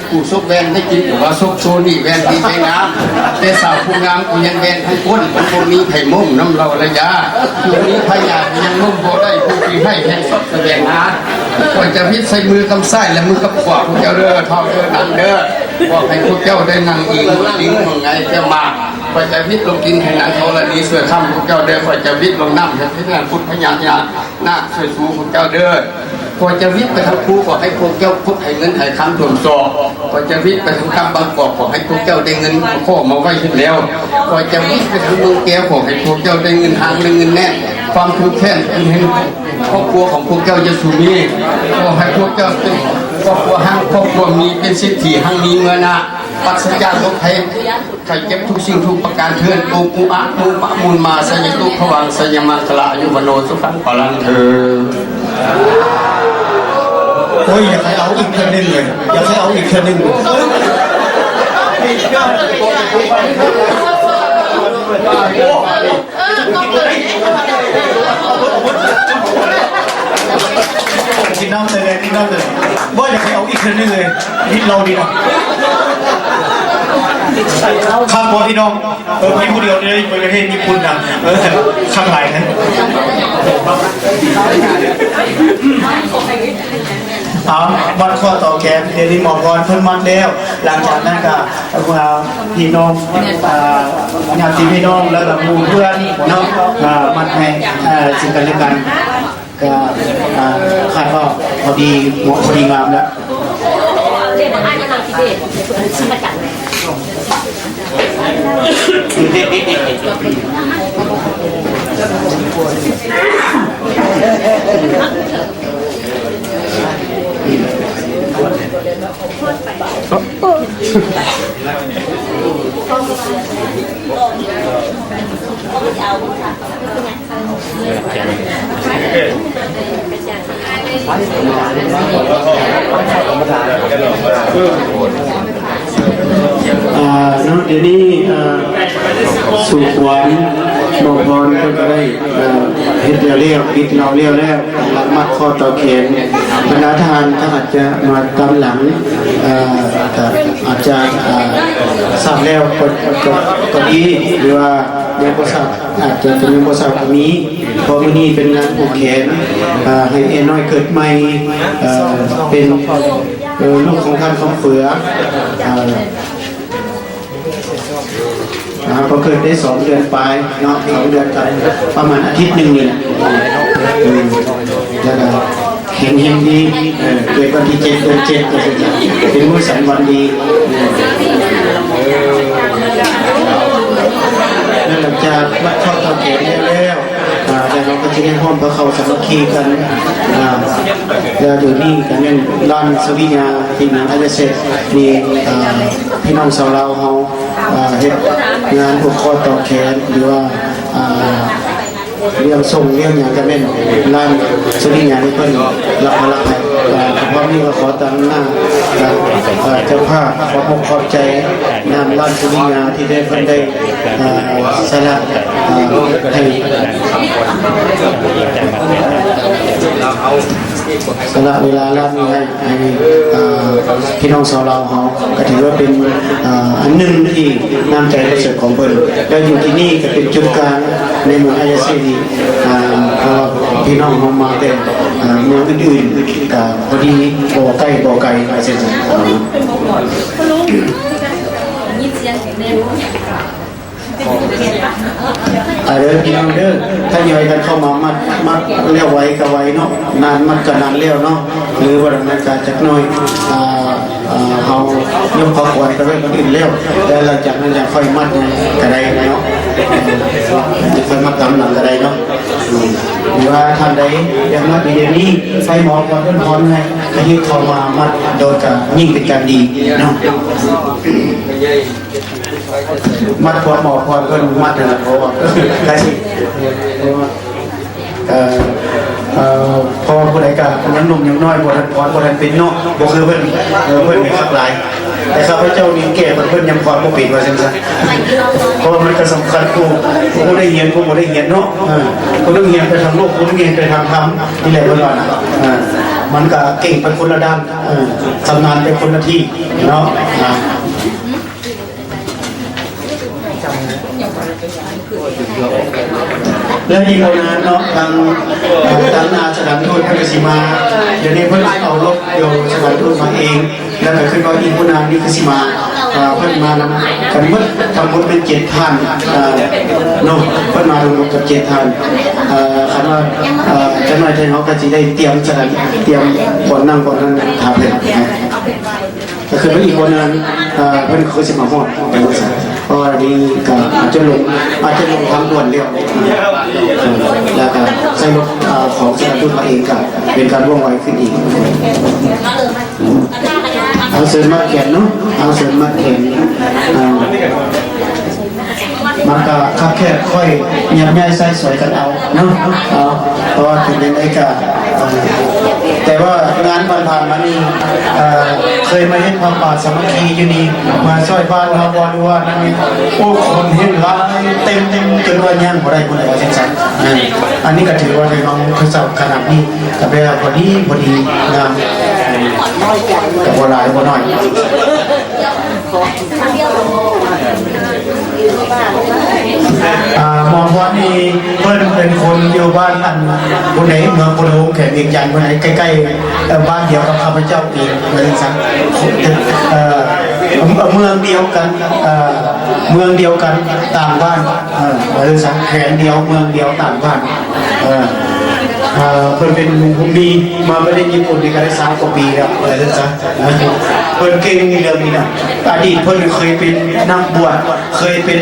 กูซกแวนไม่กินแต่ว่าซกโซนี่แวนดีใจงามแต่สาวผู้งามกูยังแวนทั้งก้นมันโบมีไผ่มุ่งน้ำเราระยะผู้นี้พยายังมุ่งโบได้ผู้ที่ให้แห่งสดแสดงหาก่อนจะพิษใส่มือกำไส้และมือกับขวาพวกเจ้าเด้อเท่าเด้อนั่งเด้อบอกให้พวกเจ้าได้นั่งอิงลิงมึงไงเจ้ามาก่อนจะพิษลงกินให้นางโทรณีสวยคำพวกเจ้าเด้อก่อนจะพิษลงน้ำให้พิษพุทธพญาญาหน้าสวยสูงพวกเจ้าเด้อก่อนจะวิทย์ไปทางภูขอให้พวกเจ้าพบให้เงินให้คำถ่วงซอก่อนจะวิทย์ไปทางกำบางกอกขอให้พวกเจ้าได้เงินข้อมาไว้ขึ้นแล้วก่อนจะวิทย์ไปทางเมืองแก้วขอให้พวกเจ้าได้เงินหางเงินแน่ความทุกข์แค้นเป็นเห็นครอบครัวของพวกเจ้าจะสูงนี้ขอให้พวกเจ้าเป็นครอบครัวห้างครอบครัวมีเป็นสิทธิห้างมีเงินนะปัสยาโรคภัยไข้เจ็บทุกสิ่งทุกประการเทินปูปูอะปูปะมูลมาสยตุขวังสยมังคละยุวโนสุขังพลังเธอโอ้ยอยากให้เอาอีกคนหนึ่งเลยอยากให้เอาอีกคนหนึ่งกินน้ำเลยกินน้ำเลยว่าอยากให้เอาอีกคนหนึ่งเลยนิดเราดีนะข้างบนพี่น้องพี่ผู้เดียวเลยประเทศญี่ปุ่นนะข้างไหนนะเอาบัดข้อต่อแขนเดี๋ยวนี้หมอพรเพิ่นมัดแล้วหลังจากนั้นก็พี่น้องญาติพี่น้องแล้วก็หมู่เพื่อนเนาะมัดให้สิ่งกันและกันก็คาดว่าพอดีเหมาะพอดีงามแล้วเดี๋ยวนี้สุขวัญหมอพรก็ได้เฮ็ดเรียวปิดเราเรียวแล้วหลังมัดข้อต่อแขนบรรดาทานถ้าอาจจะมาตามหลังอาจจะทราบแล้วก็ดีหรือว่ายังบ่ทราบอาจจะยังบ่ทราบตรงนี้เพราะมื้อนี้เป็นงานผูกแขนให้เอน้อยเกิดใหม่เป็นลูกของท่านคำเฟือพอเกิดได้2 เดือนปลายเนาะ2 เดือนกับประมาณอาทิตย์หนึ่งนี่แหละแล้วก็เห็นดีเกิดวันที่7 เดือน 7ก็เป็นมื้อสันวันดีนั่นหลังจากวัดเข้าตอนเย็นแล้วแต่เราก็จะได้ห้อมพระเขาสามัคคีกันแล้วอยู่นี่กันเนี่ยร้านสวิญญาที่นางอาจจะเสร็จมีพี่น้องชาวลาวเขาเฮ็ดงานผูกคอต่อแขนหรือว่าเรื่องส่งเรื่องอย่างกันเป็นร้านสวิญญาที่เพิ่นรับมารับให้เพราะนี่ก็ขอตั้งหน้าเจ้าภาพขอบใจนำร้านสวิญญาที่ได้เพิ่นได้สละให้สละเวลารับนี้ให้พี่น้องชาวลาวเขาก็ถือว่าเป็นอันหนึ่งที่น้ำใจประเสริฐของเพิ่นแล้วอยู่ที่นี่ก็เป็นจุดกลางในเมืองอายาซีดีพี่น้องเขามาแต่เมืองอื่นๆกับพอดีบ่อไก่อะไรเช่นนั้นพี่น้องเด้อถ้าย่อยกันเข้ามามัดเลี้ยวไว้กับไว้เนาะนานมัดกับนานเลี้ยวเนาะหรือว่าดำเนินการจักหน่อยเขายกข้อควรก็ไว้คนอื่นเลี้ยวแต่หลังจากนั้นจะค่อยมัดกระไดเนาะจะค่อยมัดตามหลังกระไดเนาะหรือว่าท่านใดยังมัดอยู่อย่างนี้ไฟหมอก่อนเพิ่นพร้อมไงให้ยึดเข้ามามัดโดยการยิ่งเป็นการดีเนาะมัดพอหมอพรก็มัดนะเพราะว่าใครสิพอผู้ใดกันยังหนุ่มยังน้อยบทันพรบทันเป็นเนาะบ่คือเพิ่นมีขับหลายแต่ข้าพเจ้านี่แก่เพิ่นยังพรบ่เป็นว่าซั่นซะเพราะมันก็สำคัญกูได้เรียนกูบ่ได้เรียนเนาะกูต้องเรียนไปทางโลกกูต้องเรียนไปทางธรรมนี่แหละเพิ่นว่านะ มันก็เก่งไปคนละด้านชำนาญไปคนละที่เนาะและอีกคนนั้นเนาะทางนาสถานทูตพระกสิมาเดี๋ยวนี้เพิ่นเอารถเดี๋ยวสถานทูตมาเองแล้วก็ขึ้นว่าอีกคนนั้นนี่กสิมาเพิ่นมานำกันหมดทั้งหมดเป็น7ท่านเนาะเพิ่นมาลงกับ7ท่านคำว่าจะมาแทนเขาก็สิได้เตรียมสถานเตรียมบ่อนนั่งบ่อนนั้นถามเพิ่นก็คืออีกคนนั้นเพิ่นคือสิมาฮอดเพราะว่านี่ก็อาจจะลงทางด่วนเร็วแล้วก็ใช้รถของสถานทูตมาเองก็เป็นการว่องไวขึ้นอีกเอาเสริมมาแขนเนาะเอาเสริมมาแขนมันก็คับแค่ค่อยยับย่ายใส่สวยกันเอาเนาะเพราะว่าถึงยังไงก็แต่ว่างานผ่านมานี่เคยมาเห็นความป่าสามัคคีอยู่นี่มาช่วยบ้านเราวันว่านั่นนี่โอ้คนเห็นร้ายเต็มจนว่าย่างบ่ได้บ่ได้ว่าจังซั่นอันนี้ก็ถือว่าในน้องคือสาวขนาดนี้ก็เป็นพอดีงามกับบ่หลายบ่น้อยมองว่านี่เพิ่นเป็นคนอยู่บ้านอันคนไหนเมืองโพธิ์แขกเวียงจันทร์คนไหนใกล้ๆบ้านเดียวกับข้าพเจ้าเองเหมือนกันเมืองเดียวกันต่างบ้านเหมือนกันแขนเดียวเมืองเดียวต่างบ้านเพิ่นเป็นลุงผมดีมาประเทศญี่ปุ่นในการ30 กว่าปีแล้วอะไรนะจ๊ะเพิ่นเก่งในเรื่องนี้นะอดีตเพิ่นเคยเป็นนักบวชเคยเป็น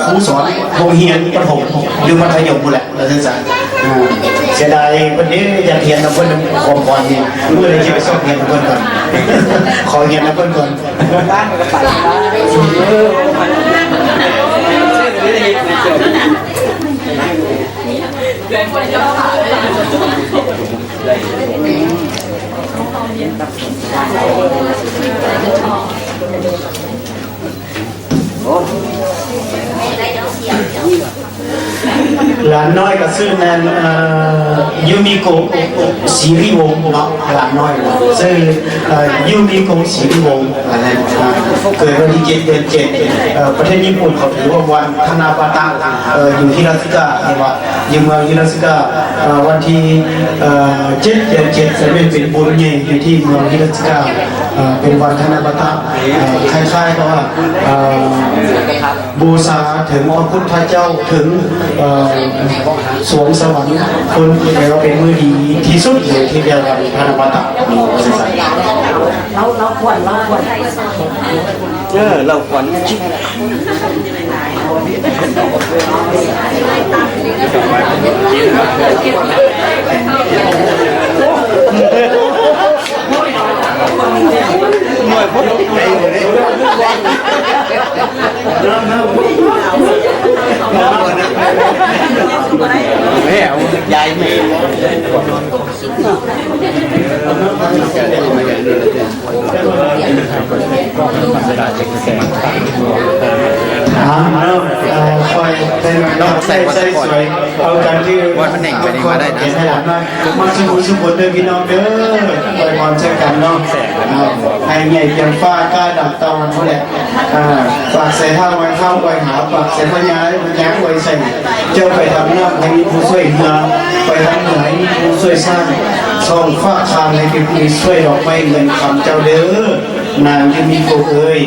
ครูสอนโรงเรียนประถมหรือมัธยมหมดแหละอะไรนะจ๊ะเสียดายวันนี้อยากเรียนนะเพิ่นความพรนี่เมื่อไรจะไปสอบเรียนนะเพิ่นก่อนขอเรียนนะเพิ่นก่อนบ้านก็หลานน้อยก็ชื่อนั้นยูมิโกะศิริวงศ์เนาะหลานน้อยชื่อยูมิโกะศิริวงศ์อะไรเกิดวันที่7 เดือน 7ประเทศญี่ปุ่นเขาถือว่าวันธนาบาตะอยู่ฮิราซึกะเนี่ยว่าอยู่เมืองฮิราซึกะวันที่7 เดือน 7จะเป็นบุญใหญ่อยู่ที่เมืองฮิราซึกะเป็นวันธนาบาตะคล้ายๆกับว่าบูชาถึงพระพุทธเจ้าถึงสวงสวรรค์คนที่เราเป็นมือดีที่สุดเลยที่เรียกว่าธนาบาตะเราควรเราควรชิหน่วยพ้นไปแม่ยายไม่คอยเป็นน้องใส่สวยเอากันที่วันมันเองไปนี่มาได้นะให้หลานน้อยมาสุขเด้อพี่น้องเด้อคอยมอนเช่นกันเนาะให้ใหญ่เพียงฟ้ากล้าดับตอนเขาแหละฝากใส่ท่าไว้เข้าไว้หาฝากใส่พญาพญาไว้ใส่เจ้าไปทำหน้าให้มีผู้ช่วยเมืองไปทำเหนือให้มีผู้ช่วยสร้างช่องฟ้าคางให้เป็นผู้ช่วยดอกไม้เงินคำเจ้าเด้อนางยังมีโกเอ้ย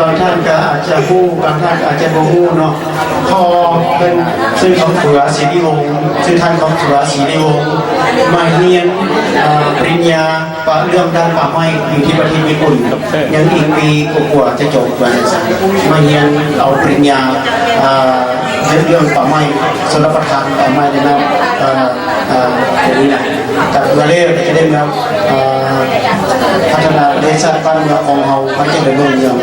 บางท่านก็อาจจะฮู้บางท่านอาจจะบ่ฮู้เนาะพอเป็นชื่อของเสือศรีนิวงศ์ชื่อท่านของเสือศรีนิวงศ์มาเรียนปริญญาเรื่องด้านป่าไม้อยู่ที่ประเทศญี่ปุ่นยังอีกปีกว่าจะจบมาเรียนเอาปริญญาเรื่องป่าไม้สนประทานป่าไม้ในนั้นนี้นะแต่เราเรียกจะได้นะพัฒนาได้สร้างบ้านเมืองของเราพัฒนาเรื่อง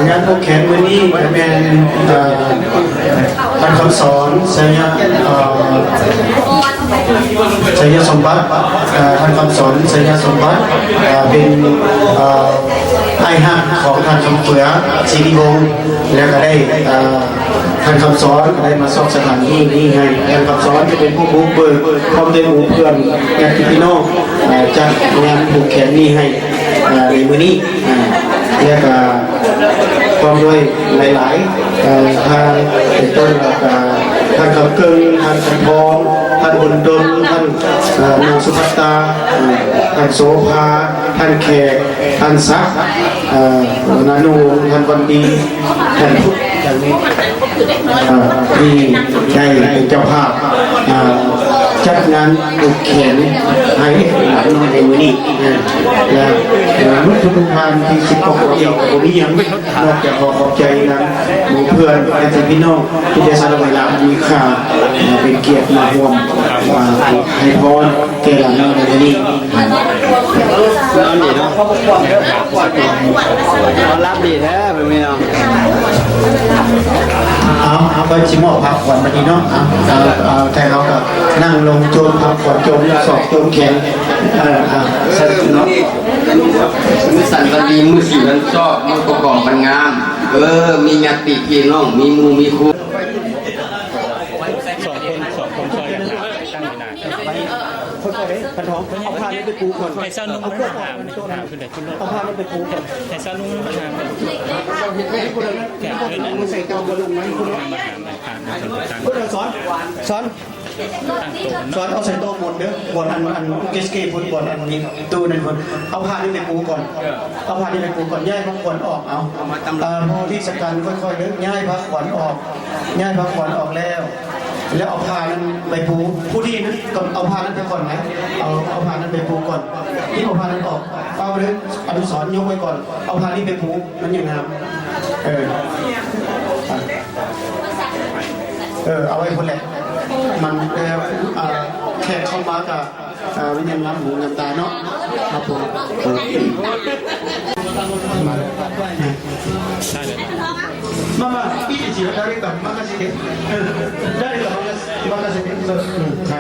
งานผูกแขนวันนี้จะเป็นการคำสอนสัญญาสมบัติท่านคำสอนสัญญาสมบัติเป็นไอ้หักของท่านคำเฟือศิริวงศ์แล้วก็ได้ท่านคำสอนได้มาสอบสถานที่นี้ให้ท่านคำสอนจะเป็นผู้บุกเบิกพร้อมด้วยหมู่เพื่อนญาติพี่น้องจัดงานผูกแขนนี้ให้ในมื้อนี้แล้วก็พร้อมด้วยหลายๆทางเป็นต้นท่านคำเกิงท่านคำพองท่านบุญดลท่านนางสุภัตตาท่านโสภาท่านแขกท่านซักนานูท่านวันดีท่านพุทธอย่างนี้ที่ได้เป็นเจ้าภาพจัดงานผูกแขนให้หลานน้อยในวันนี้และทุกท่านที่สิบกว่าปีผมนี้ยังนอกจากขอขอบใจนะหมู่เพื่อนและพี่น้องที่ได้สละเวลามีค่าเป็นเกียรติมาร่วมให้พรแก่หลานน้อยในวันนี้นอนดีเนาะนอนรับดีแท้เป็นไงเนาะเอาไปชิมอพักผ่อนมาดีเนาะแต่เขาก็นั่งลงโจมพักผ่อนโจมสอบโจมแขนสนุกเนาะมือสั่นตะลีมือสีมันชอบมือประกอบมันงามมีญาติพี่น้องมีหมู่มีครูพันท้องเอาผ้านี้ไปปูก่อนไอ้เจ้านุ่งมันหามขึ้นเลยขึ้นรถเอาผ้านี้ไปปูก่อนไอ้เจ้านุ่งมันหามแก่เลยนะ มันใส่กาวบอลลงไหมคุณ มาหามคุณสอนเอาใส่โต๊ะหมดเด้อบอลอันเกสเก้ฟุตบอลอันนี้ตู้นั่นคนเอาผ้านี้ไปปูก่อนเอาผ้านี้ไปปูก่อนย้ายพระขวัญออกเอาพอที่สกันค่อยๆเด้ย้ายพระขวัญออกย้ายพระขวัญออกแล้วเอาผ้านั้นไปปูผู้ที่นั้นก่อนเอาผ้านั้นไปก่อนไหมเอาผ้านั้นไปปูก่อนที่เอาผ้านั้นออกเอาเลยอนุสรณ์ยกไว้ก่อนเอาผ้านี้ไปปูมันยังงามเอาไว้คนแหละมันแขกเข้ามากับวิญญาณน้ำหูน้ำตาเนาะครับผมมาอีกทีได้กับมากระสิได้กับมากระสิใช่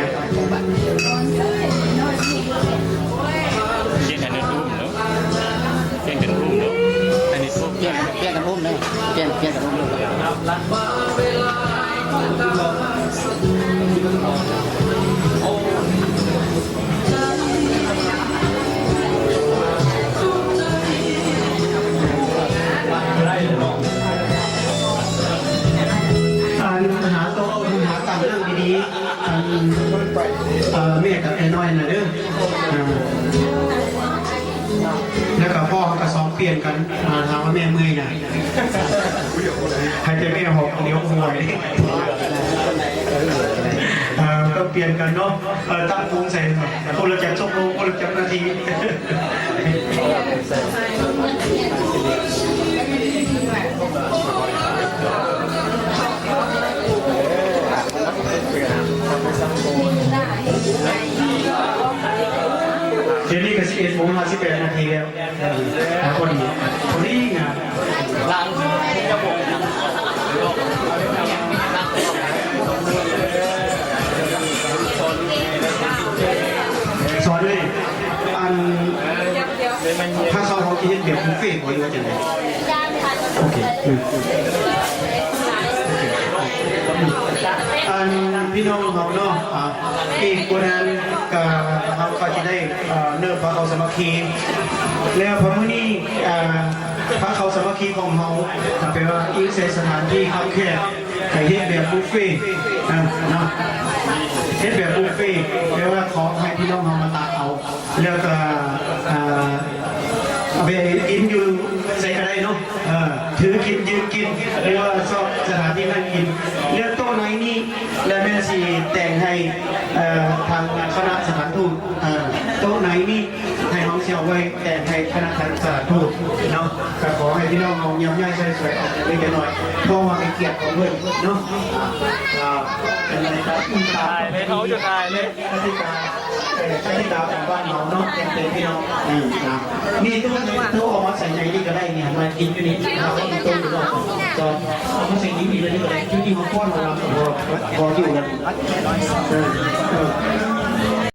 เก่งกันรุ่มเนาะเก่งกันรุ่มเนาะอันนี้พวกเปลี่ยนกันรุ่มเลยเปลี่ยนกันรุ่มหาโต๊ะหาต่างเรื่องดีๆแม่กับไอ้น้อยน่ะเด้อแล้วก็พ่อกับซ้อมเปลี่ยนกันถามว่าแม่เมื่อยน่ะใครจะแม่หอบเลี้ยวหวยก็เปลี่ยนกันเนาะตั้งวงใส่คนละจักรชั่วโมงคนละจักรนาทีเดี๋ยวนี้ก็11:58 นาทีแล้วคนนี้งานสอนเลยถ้าเขาคิดเดี๋ยวบุฟเฟ่ต์หรือว่าจะไงโอเคพี่น้องเขาเนาะอีกคนนั้นเขาก็จะได้เนิ่มพระเขาสมัคคีแล้วพระมุนีพระเขาสมัคคีของเขาแปลว่าอีกสถานที่เขาแค่เฮ็ดแบบบุฟเฟ่ต์นะเฮ็ดแบบบุฟเฟ่ต์แปลว่าขอให้พี่น้องเขามาตักเอาแล้วก็เอาไปกินอยู่ใส่อะไรเนาะถือกินยืนกินหรือว่าชอบสถานที่นั่งกินเลือกโต๊ะไหนนี่แล้วแม่ชีแต่งให้ทางคณะสถานทูตโต๊ะไหนนี่ให้ห้อง จะเอาไว้แต่ให้คณะทางสาธารณทูตเนาะก็ขอให้พี่น้องเอายำย่อยใส่สวยออกเล็กๆน้อยๆเพราะว่าเป็นเกียรติของเพื่อนเนาะเป็นอะไรครับตายเลยเขาจะตายเลยกติกาของบ้านเราเนาะยังเป็นพี่น้องนี่ตู้ออกมาใส่ในนี่ก็ได้เนี่ยมากินอยู่นี่เราก็ตู้อยู่ก็เอามาใส่นี้มีเลยก็ได้จริงๆของพ่อเราพออยู่กัน